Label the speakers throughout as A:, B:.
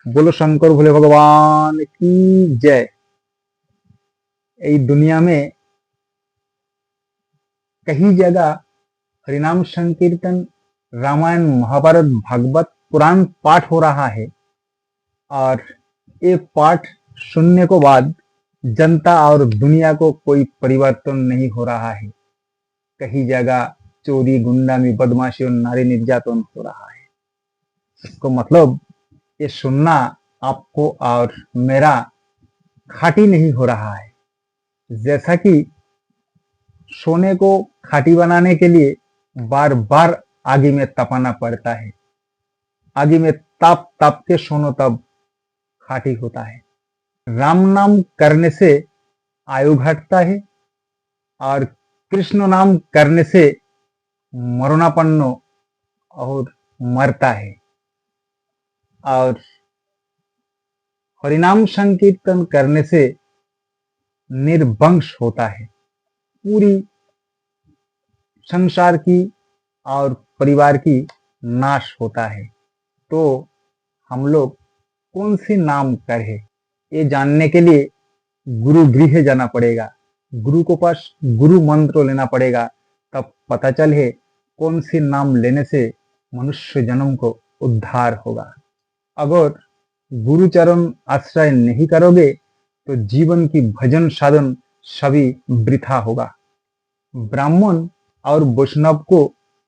A: बोलो शंकर भोले भगवान की जय। इस दुनिया में कई जगह हरिनाम संकीर्तन, रामायण, महाभारत, भागवत, पुराण पाठ हो रहा है और ये पाठ सुनने को बाद जनता और दुनिया को कोई परिवर्तन नहीं हो रहा है। कई जगह चोरी, गुंडामी, बदमाशी और नारी निर्यातन हो रहा है। इसको मतलब ये सुनना आपको और मेरा खाटी नहीं हो रहा है। जैसा कि सोने को खाटी बनाने के लिए बार बार आगे में तपाना पड़ता है। आगे में ताप ताप के सोनो तब खाटी होता है। राम नाम करने से आयु घटता है और कृष्ण नाम करने से मरणापन्न और मरता है। और हरिनाम संकीर्तन करने से निर्वंश होता है। पूरी संसार की और परिवार की नाश होता है। तो हम लोग कौन सी नाम करें, ये जानने के लिए गुरु गृह जाना पड़ेगा। गुरु को पास गुरु मंत्र लेना पड़ेगा, तब पता चले कौन सी नाम लेने से मनुष्य जन्म को उद्धार होगा। अगर गुरु चरण आश्रय नहीं करोगे तो जीवन की भजन साधन सभी वृथा होगा। ब्राह्मण और वैष्णव को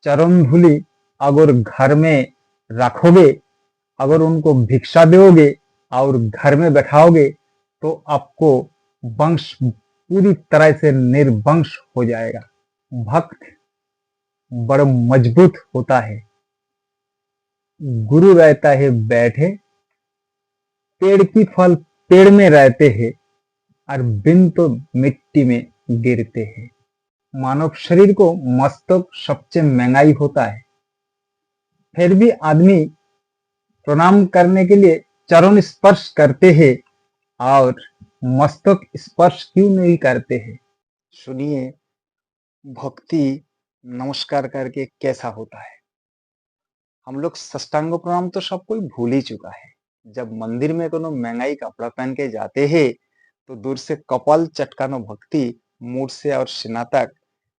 A: चरण धूलि अगर घर में रखोगे, अगर उनको भिक्षा दोगे और घर में बैठाओगे तो आपको वंश पूरी तरह से निर्वंश हो जाएगा। भक्त बड़ा मजबूत होता है। गुरु रहता है बैठे, पेड़ की फल पेड़ में रहते हैं और बिन तो मिट्टी में गिरते हैं। मानव शरीर को मस्तक सबसे महंगाई होता है, फिर भी आदमी प्रणाम करने के लिए चरण स्पर्श करते हैं और मस्तक स्पर्श क्यों नहीं करते हैं? सुनिए भक्ति नमस्कार करके कैसा होता है। हम लोग साष्टांग प्रणाम तो सब कोई भूल ही चुका है। जब मंदिर में कोनो महंगाई कपड़ा पहन के जाते हैं तो दूर से कपाल चटकानो भक्ति मूड से और सीना तक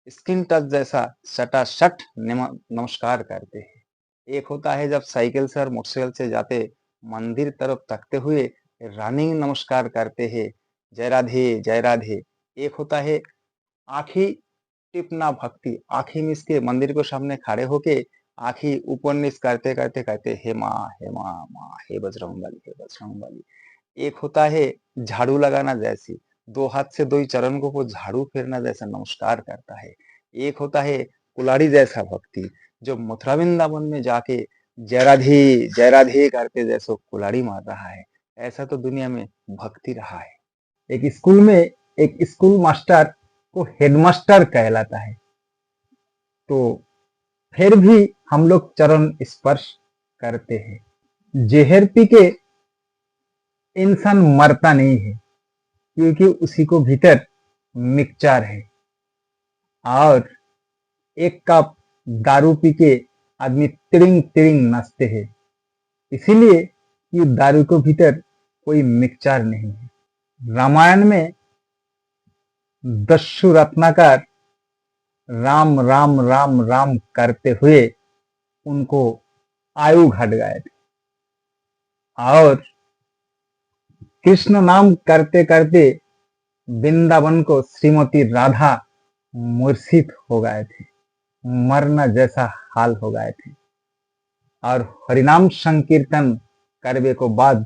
A: स्किन टच जैसा सटासट नमस्कार करते हैं। एक होता है जब साइकिल से और मोटरसाइकिल से जाते मंदिर तरफ तकते हुए रनिंग नमस्कार करते हैं, जय राधे जय राधे। एक होता है आंखें टिपना भक्ति, आंखें मीच के मंदिर के सामने खड़े होके आंखें ऊपर नीच करते करते कहते हे माँ हे माँ माँ हे बजरंगबली हे बजरंगबली। एक होता है झाड़ू लगाना जैसी, दो हाथ से दो ही चरण को वो झाड़ू फेरना जैसा नमस्कार करता है। एक होता है कुलाड़ी जैसा भक्ति, जो मथुरा वृंदावन में जाके जय राधे करके जैसो कुलाड़ी मार रहा है। ऐसा तो दुनिया में भक्ति रहा है। एक स्कूल में एक स्कूल मास्टर को हेडमास्टर कहलाता है, तो फिर भी हम लोग चरण स्पर्श करते हैं। जहर पी के इंसान मरता नहीं है, क्योंकि उसी को भीतर मिक्सचर है। और एक कप दारू पी के आदमी तिरिंग तिरिंग नाचते हैं, इसीलिए कि दारू के भीतर कोई मिक्सचर नहीं है। रामायण में दस्यु रत्नाकर राम राम राम राम करते हुए उनको आयु घट गए थे और कृष्ण नाम करते करते वृंदावन को श्रीमती राधा मूर्छित हो गए थे, मरना जैसा हाल हो गए थे। और हरिनाम संकीर्तन करने को बाद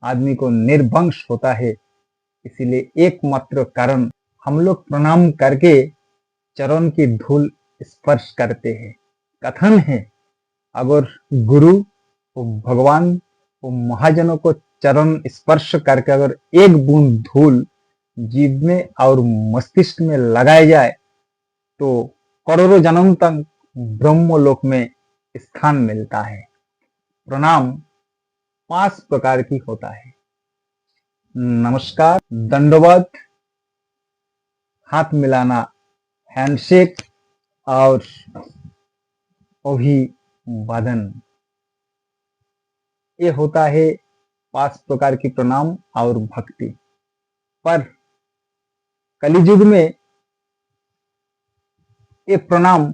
A: आदमी को निर्वंश होता है। इसीलिए एकमात्र कारण हम लोग प्रणाम करके चरण की धूल स्पर्श करते हैं। कथन है, अगर गुरु वो भगवान वो महाजनों को चरण स्पर्श करके अगर एक बूंद धूल जीभ में और मस्तिष्क में लगाया जाए तो करोड़ों जन्म तक ब्रह्मलोक में स्थान मिलता है। प्रणाम 5 प्रकार की होता है। नमस्कार, दंडवत, हाथ मिलाना, हैंडशेक और अभिवादन। ये होता है 5 प्रकार की प्रणाम और भक्ति। पर कलियुग में ये प्रणाम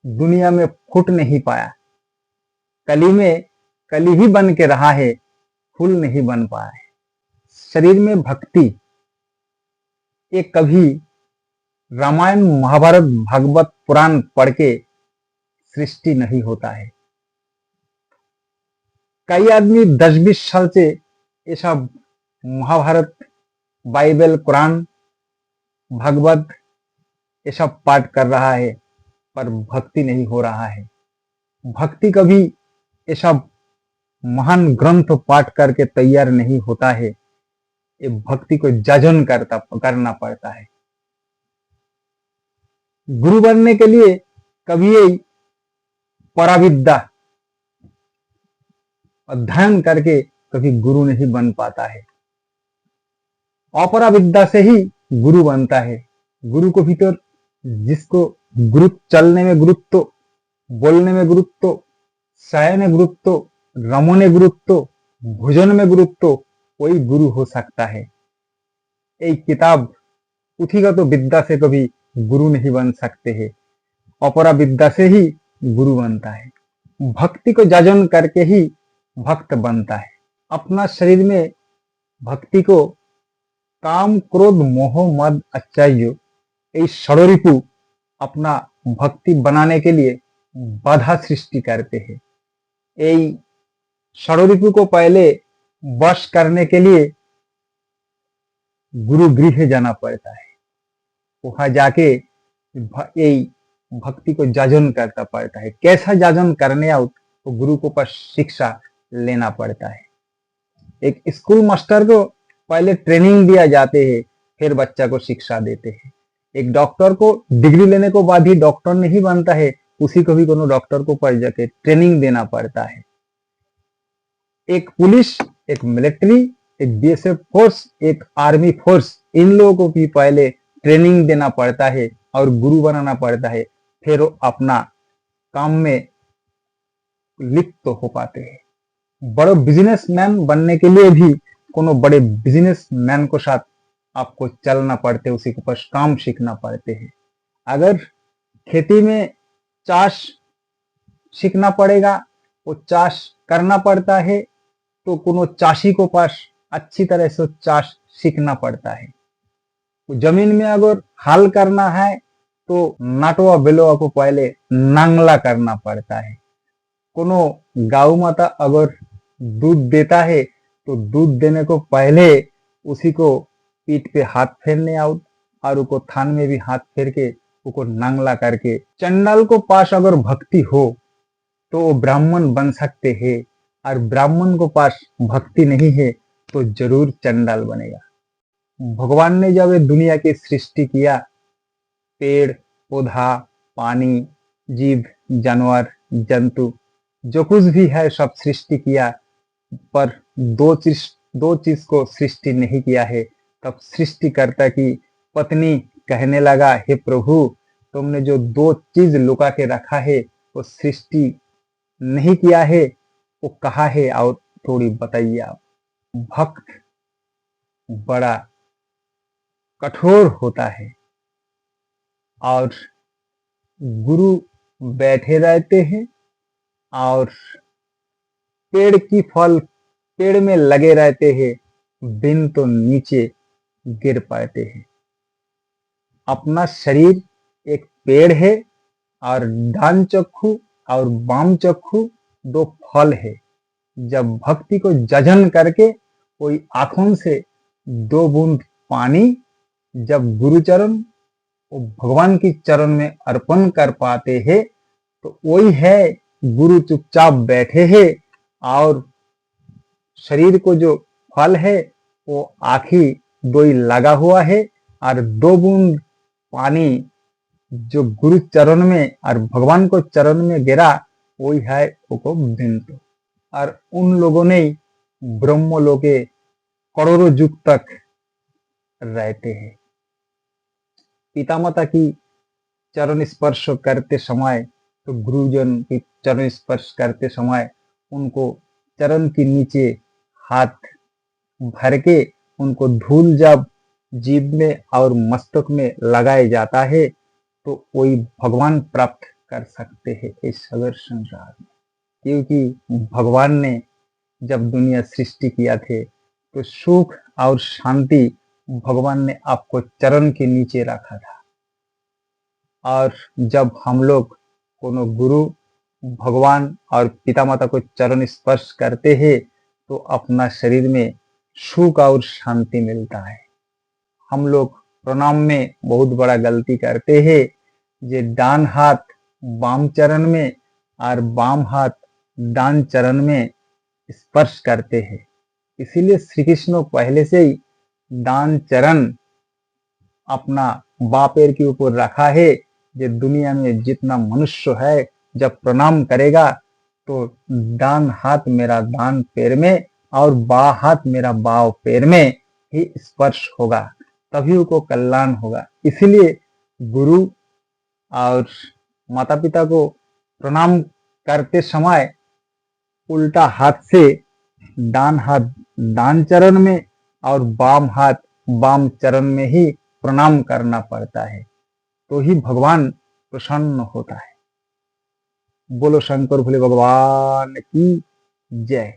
A: दुनिया में फूट नहीं पाया। कली में कली ही बन के रहा है, फूल नहीं बन पाया है। शरीर में भक्ति ये कभी रामायण महाभारत भागवत पुराण पढ़ के सृष्टि नहीं होता है। कई आदमी 10-20 साल से ये सब महाभारत, बाइबल, कुरान, भागवत ये सब पाठ कर रहा है, पर भक्ति नहीं हो रहा है। भक्ति कभी ये सब महान ग्रंथ पाठ करके तैयार नहीं होता है। ये भक्ति को जजन करना पड़ता है। गुरु बनने के लिए कभी ये पराविद्या अध्ययन करके कभी गुरु नहीं बन पाता है। अपराविद्या से ही गुरु बनता है। गुरु को भीतर जिसको गुरु चलने में गुरुत्व, बोलने में गुरुत्व, शयन गुरुत्व, रमने गुरुत्व, भोजन में गुरुत्व, कोई गुरु हो सकता है। एक किताब पुथिगत विद्या से कभी गुरु नहीं बन सकते हैं। अपरा विद्या से ही गुरु बनता है। भक्ति को जाजन करके ही भक्त बनता है। अपना शरीर में भक्ति को काम, क्रोध, मोह, मद, आचार्य ये षड़रिपु अपना भक्ति बनाने के लिए बाधा सृष्टि करते हैं। यही षड़रिपु को पहले वश करने के लिए गुरु गृह जाना पड़ता है। वहां जाके यही भक्ति को जाजन करता पड़ता है। कैसा जाजन करने आओ तो गुरु को पास शिक्षा लेना पड़ता है। एक स्कूल मास्टर को पहले ट्रेनिंग दिया जाते है, फिर बच्चा को शिक्षा देते हैं। एक डॉक्टर को डिग्री लेने के बाद ही डॉक्टर नहीं बनता है, उसी को भी कोनो डॉक्टर को पढ़ जाके ट्रेनिंग देना पड़ता है। एक पुलिस, एक मिलिट्री, एक बीएसएफ फोर्स, एक आर्मी फोर्स, इन लोगों को भी पहले ट्रेनिंग देना पड़ता है और गुरु बनाना पड़ता है, फिर वो अपना काम में लिप्त हो पाते हैं। बड़े बिजनेसमैन बनने के लिए भी कोनो बड़े बिजनेसमैन को साथ आपको चलना पड़ते, उसी के पास काम सीखना पड़ते हैं। अगर खेती में चाष सीखना पड़ेगा, वो चाष करना पड़ता है, तो कोनो चाषी को पास अच्छी तरह से चाष सीखना पड़ता है। जमीन में अगर हल करना है तो नाटवा बेलवा को पहले नांगला करना पड़ता है। कोनो गाय माता अगर दूध देता है तो दूध देने को पहले उसी को पीठ पे हाथ फेरने आओ और उसको थान में भी हाथ फेर के उसको नांगला करके। चंडाल को पास अगर भक्ति हो तो वो ब्राह्मण बन सकते हैं, और ब्राह्मण को पास भक्ति नहीं है तो जरूर चंडाल बनेगा। भगवान ने जब दुनिया की सृष्टि किया, पेड़ पौधा, पानी, जीव जानवर, जंतु जो कुछ भी है सब सृष्टि किया, पर दो चीज को सृष्टि नहीं किया है। तब सृष्टिकर्ता की पत्नी कहने लगा, हे प्रभु, तुमने जो 2 चीज लुका के रखा है वो सृष्टि नहीं किया है, वो कहा है और थोड़ी बताइए आप। भक्त बड़ा कठोर होता है और गुरु बैठे रहते हैं और पेड़ की फल पेड़ में लगे रहते हैं, बिन तो नीचे गिर पाते हैं। अपना शरीर एक पेड़ है और डान चक्षु और वाम चक्षु 2 फल है। जब भक्ति को जजन करके कोई आंखों से 2 बूंद पानी जब गुरुचरण वो भगवान की चरण में अर्पण कर पाते हैं, तो वही है गुरु चुपचाप बैठे हैं और शरीर को जो फल है वो आखी 2 ही लगा हुआ है, और 2 बूंद पानी जो गुरु चरण में और भगवान को चरण में गिरा वही है वो बिंदु। और उन लोगों ने ब्रह्मलोके करोड़ों युग तक रहते हैं। पिता माता की चरण स्पर्श करते समय, तो गुरुजन की चरण स्पर्श करते समय उनको चरण के नीचे हाथ भर के उनको धूल जब जीभ में और मस्तक में लगाया जाता है तो वही भगवान प्राप्त कर सकते हैं इस सगर संसार में। क्योंकि भगवान ने जब दुनिया सृष्टि किया थे तो सुख और शांति भगवान ने आपको चरण के नीचे रखा था। और जब हम लोग कोनो गुरु भगवान और पिता माता को चरण स्पर्श करते हैं तो अपना शरीर में सुख और शांति मिलता है। हम लोग प्रणाम में बहुत बड़ा गलती करते हैं, जे डान हाथ बाम चरण में और बाम हाथ दान चरण में स्पर्श करते हैं। इसीलिए श्री कृष्ण पहले से ही दान चरण अपना बाँ पैर के ऊपर रखा है। जे दुनिया में जितना मनुष्य है जब प्रणाम करेगा तो दान हाथ मेरा दान पैर में और बाँ हाथ मेरा बाँ पैर में ही स्पर्श होगा, तभी उनको कल्याण होगा। इसीलिए गुरु और माता पिता को प्रणाम करते समय उल्टा हाथ से दान हाथ दान चरण में और बाम हाथ बाम चरण में ही प्रणाम करना पड़ता है, तो ही भगवान प्रसन्न होता है। बोलो शंकर भोले भगवान की जय।